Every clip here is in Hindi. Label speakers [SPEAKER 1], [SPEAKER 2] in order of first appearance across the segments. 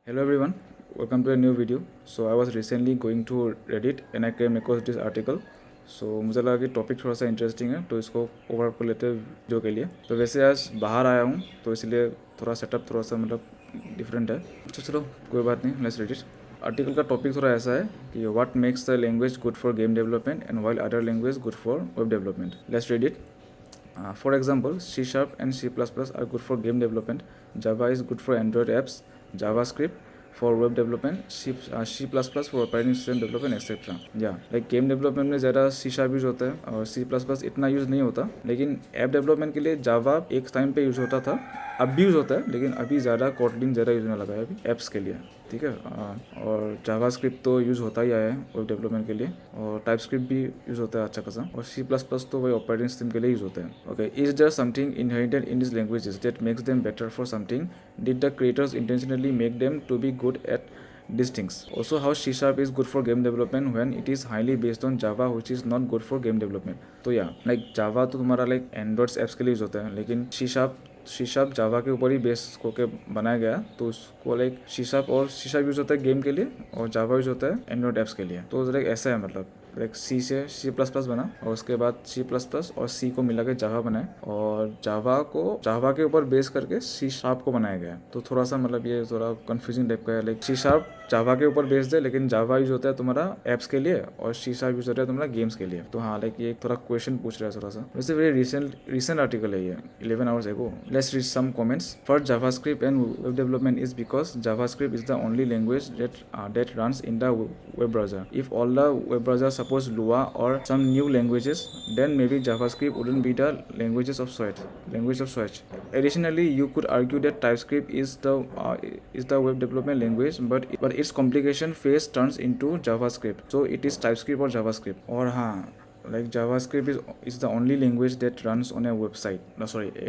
[SPEAKER 1] Hello everyone, welcome to a new video. So I was recently going to Reddit and I came across this article. So मुझे लगा कि टॉपिक थोड़ा सा इंटरेस्टिंग है तो इसको ओवर कर लेते हैं वीडियो के लिए. तो वैसे आज बाहर आया हूँ तो इसलिए थोड़ा सेटअप थोड़ा सा मतलब डिफरेंट है. तो चलो कोई बात नहीं, लेट्स रीड इट. आर्टिकल का टॉपिक थोड़ा ऐसा है कि what makes the language good for game development and while other language good for web development. Let's read it. For example, C# and C++ are good for game development. Java is good for Android apps. JavaScript for web development. C++ for operating system development, etc. Like game development में ज़्यादा C# यूज़ होता है और C++ इतना यूज़ नहीं होता. लेकिन ऐप डेवलपमेंट के लिए जावा एक टाइम पे यूज़ होता था, अब भी यूज़ होता है, लेकिन अभी ज़्यादा कोटलिन ज़्यादा यूज़ होने लगा है अभी एप्स के लिए. ठीक है. और जावास्क्रिप्ट तो यूज़ होता ही आया है वेब डेवलपमेंट के लिए, और टाइपस्क्रिप्ट भी यूज़ होता है अच्छा खासा, और C++ तो वही ऑपरेटिंग सिस्टम के लिए यूज़ होता है. Okay, is there something inherited in this languages that makes them better for something? Did the creators intentionally make them to be good at these things? Also, how C# is good for game development when it is highly based on Java, which is not good for game development? तो लाइक जावा तो तुम्हारा लाइक एंड्रॉइड्स एप्स के लिए यूज़ होता है, लेकिन C# जावा के ऊपर ही बेस होकर बनाया गया, तो उसको लाइक C# यूज़ होता है गेम के लिए और जावा यूज़ होता है एंड्रॉइड एप्स के लिए. तो लाइक ऐसा है, मतलब लाइक सी से C++ बना और उसके बाद C++ और C को मिला के जावा बनाए, और जावा के ऊपर बेस करके C# को बनाया गया है. तो थोड़ा सा मतलब ये थोड़ा कंफ्यूजिंग टाइप का है. लाइक C# जावा के ऊपर बेस्ड है, लेकिन जावा यूज होता है तुम्हारा एप्स के लिए और C# यूज होता है तुम्हारा गेम्स के लिए. तो लाइक ये थोड़ा क्वेश्चन पूछ रहा है थोड़ा सा. वैसे वेरी रिसेंट आर्टिकल है ये, 11 hours ago. Let's read some comments. For JavaScript and web development is because JavaScript is the only language that runs in the web browser. If all the web browser supports Lua or some new languages, then maybe JavaScript wouldn't be the language of choice. Additionally, you could argue that TypeScript is the web development language, but its complication phase turns into JavaScript. So it is TypeScript or JavaScript. और like JavaScript is the only language that runs on a website.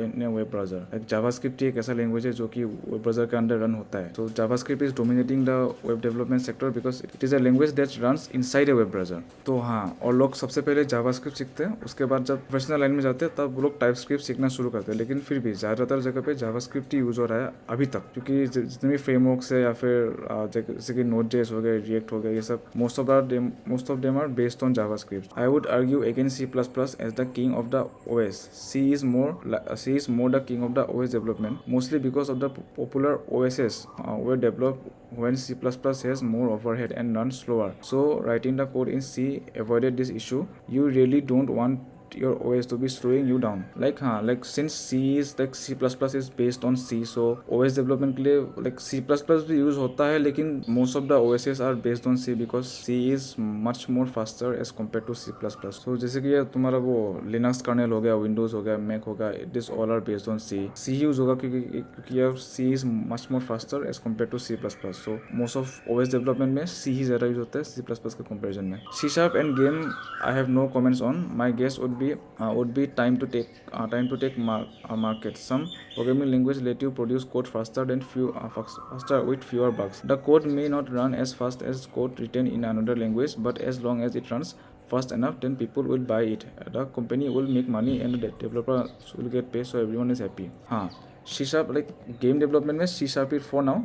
[SPEAKER 1] In a web browser. Like JavaScript एक ऐसा language है जो कि web browser के अंदर run होता है. So JavaScript is dominating the web development sector because it is a language that runs inside a web browser. तो और लोग सबसे पहले JavaScript सीखते हैं, उसके बाद जब प्रोफेशनल लाइन में जाते हैं तब वो लोग TypeScript सीखना शुरू करते हैं. लेकिन फिर भी ज़्यादातर जगह पे JavaScript ही यूज़ हो रहा है अभी तक, क्योंकि जितने भी फ्रेमवर्क्स है या फिर जैसे कि Node.js हो गया, React हो गया, ये सब most of them are based on JavaScript. I would argue against C++ as the king of the OS. C is more the king of the OS development, mostly because of the popular OSs were developed when C++ has more overhead and runs slower. So writing the code in C avoided this issue. You really don't want your OS to be slowing you down. Like since C is based on C, so OS development के लिए like C++ भी यूज़ होता है, लेकिन most of the OSs are based on C because C is much more faster as compared to C++. So जैसे कि ये तुम्हारा वो Linux kernel हो गया, Windows हो गया, Mac हो गया, this all are based on C. C use होगा क्योंकि यार C is much more faster as compared to C++. So most of OS development में C ही ज़्यादा यूज़ होता है C++ के comparison में. C# and game I have no comments on. My guess would be time to take market. Some programming language let you produce code faster with fewer bugs. The code may not run as fast as code written in another language, but as long as it runs fast enough, then people will buy it. The company will make money and the developer will get paid, so everyone is happy. C# like game development में C# is for now.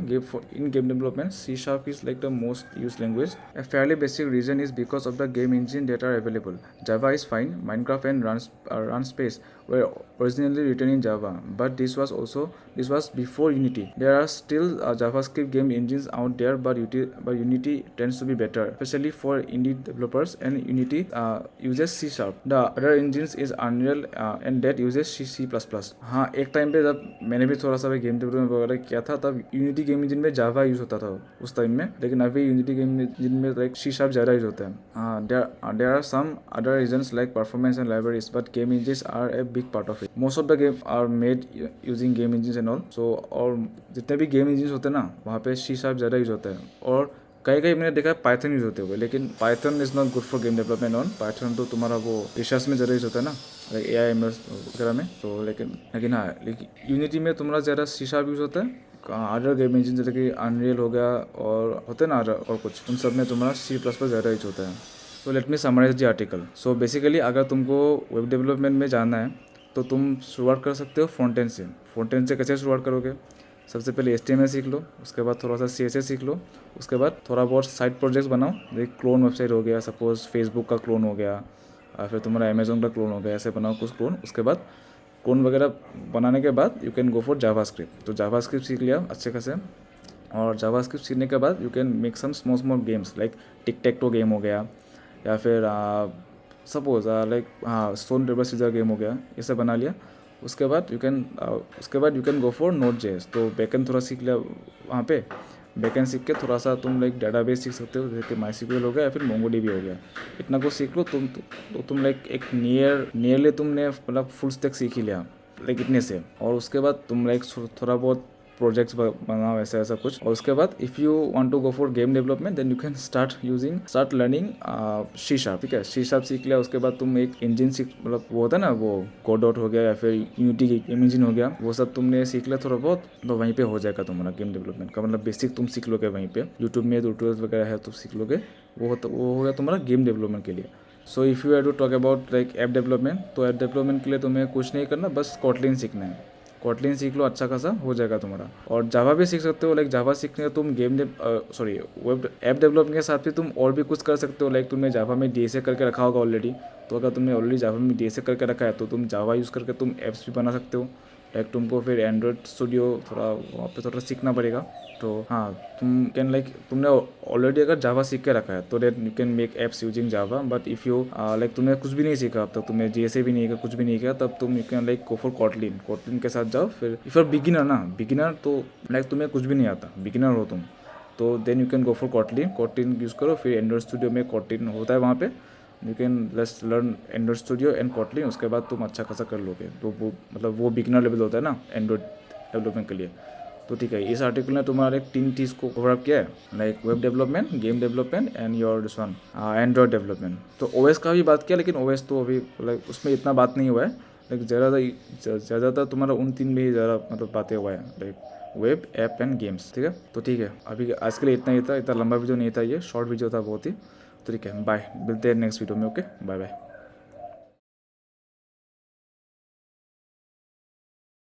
[SPEAKER 1] In game development, C# is like the most used language. A fairly basic reason is because of the game engine that are available. Java is fine. Minecraft and Runspace were originally written in Java, but this was before Unity. There are still JavaScript game engines out there, but Unity tends to be better, especially for indie developers. And Unity uses C#. The other engines is Unreal and that uses C++. एक टाइम पे जब मैंने भी थोड़ा सा भी गेम डेवलपमेंट वगैरह किया था, तब यूनिटी गेम इंजन में जावा यूज़ होता था उस टाइम में, लेकिन अभी यूनिटी गेम इंजन में लाइक C# ज़्यादा यूज़ होता है. There are some other reasons like performance and libraries, but game engines are a big part of it. Most of the game are made using game engines and all. So और जितने भी गेम इंजन होते हैं ना, वहाँ पे C# ज़्यादा यूज़ होता है. और कई मैंने देखा है पाइथन यूज़ होते हुए, लेकिन Python is not good for game development. On Python तो तुम्हारा वो रिसर्च में ज़्यादा यूज़ होता है ना, लाइक AI/ML वगैरह में. तो लेकिन यूनिटी में तुम्हारा ज़्यादा C# यूज़ होता है. अदर गेम इंजन जैसे कि अनरियल हो गया और होते हैं ना और कुछ, उन सब में तुम्हारा C++ ज़्यादा यूज होता है. तो let me summarize the article. So basically अगर तुमको वेब डेवलपमेंट में जाना है तो तुम शुरुआत कर सकते हो फ्रंट एंड से. कैसे शुरुआत करोगे? सबसे पहले HTML सीख लो, उसके बाद थोड़ा सा CSS सीख लो, उसके बाद थोड़ा बहुत साइड प्रोजेक्ट्स बनाओ। जैसे क्लोन वेबसाइट हो गया, सपोज फेसबुक का क्लोन हो गया, या फिर तुम्हारा अमेजोन का क्लोन हो गया, ऐसे बनाओ कुछ क्लोन। उसके बाद क्लोन वगैरह बनाने के बाद you can go for JavaScript. तो जावास्क्रिप्ट सीख लिया अच्छे खासे, और जावास्क्रिप्ट सीखने के बाद you can make some small small games like tic tac toe game हो गया, या फिर suppose like stone paper scissor game हो गया, ये सब बना लिया। उसके बाद you can go for Node.js। तो बैकएंड थोड़ा सीख लिया वहाँ पे। बैकएंड सीख के थोड़ा सा तुम लाइक डेटाबेस सीख सकते हो, जैसे कि MySQL हो गया या फिर MongoDB हो गया। इतना कुछ सीख लो तुम लाइक एक नियरली तुमने मतलब फुल स्टैक सीख ही लिया लाइक इतने से। और उसके बाद तुम लाइक थोड़ा बहुत प्रोजेक्ट्स बनाओ, ऐसा कुछ। और उसके बाद if you want to go for game development then you can start learning C#। ठीक है, C# सीख लिया, उसके बाद तुम एक इंजन सीख, मतलब वो होता है ना, वो कोडॉट हो गया या फिर यूनिटी गेम इंजन हो गया, वो सब तुमने सीख लिया थोड़ा बहुत, तो वहीं पे हो जाएगा तुम्हारा गेम डेवलपमेंट का। मतलब बेसिक तुम सीख लोगे वहीं पे, यूट्यूब में ट्यूटोरियल्स वगैरह है तो सीख लोगे। वो हो गया तुम्हारा गेम डेवलपमेंट के लिए। So if you have to talk about like app development, तो ऐप डेवलपमेंट के लिए तुम्हें कुछ नहीं करना, बस Kotlin सीखना है। Kotlin सीख लो, अच्छा खासा हो जाएगा तुम्हारा। और जावा भी सीख सकते हो, लाइक जावा सीखने का तुम वेब ऐप डेवलपमेंट के साथ भी तुम और भी कुछ कर सकते हो। लाइक तुमने जावा में DSA करके रखा होगा ऑलरेडी, तो अगर तुमने ऑलरेडी जावा में DSA करके रखा है तो तुम जावा यूज़ करके तुम ऐप्स भी बना सकते हो। लाइक तुमको फिर एंड्रॉयड स्टूडियो थोड़ा वहाँ पे थोड़ा सीखना पड़ेगा। तो हाँ, तुम कैन लाइक तुमने ऑलरेडी अगर जावा सीख के रखा है तो that you can make apps using Java. But if you like तुमने कुछ भी नहीं सीखा अब तक, तुमने DSA भी नहीं किया, कुछ भी नहीं किया, तब तुम you can like go for Kotlin के साथ जाओ। फिर इफ़ आर बिगिनर तो लाइक तुम्हें कुछ भी नहीं आता, बिगिनर हो तुम, तो then you can go for Kotlin use करो। फिर एंड्रॉयड स्टूडियो में Kotlin होता है वहाँ पे, you can let's learn Android studio and Kotlin। उसके बाद तुम अच्छा खासा कर लोगे। तो वो मतलब वो बिगिनर लेवल होता है ना एंड्रॉयड डेवलपमेंट के लिए। तो ठीक है, इस आर्टिकल ने तुम्हारे 3 चीज़ को कवर अप किया है, like web development, game development and your this one Android development. तो OS का भी बात किया, लेकिन OS तो अभी लाइक उसमें इतना बात नहीं हुआ है। लाइक ज़्यादातर तुम्हारा उन 3 में ही ज़्यादा मतलब बातें हुआ है, like web, app and games. ठीक है, तो ठीक है, अभी आज के लिए इतना ही था। इतना लंबा वीडियो नहीं था, ये शॉर्ट वीडियो था बहुत ही। तो ठीक है, बाय, मिलते हैं नेक्स्ट वीडियो में। Okay, bye bye.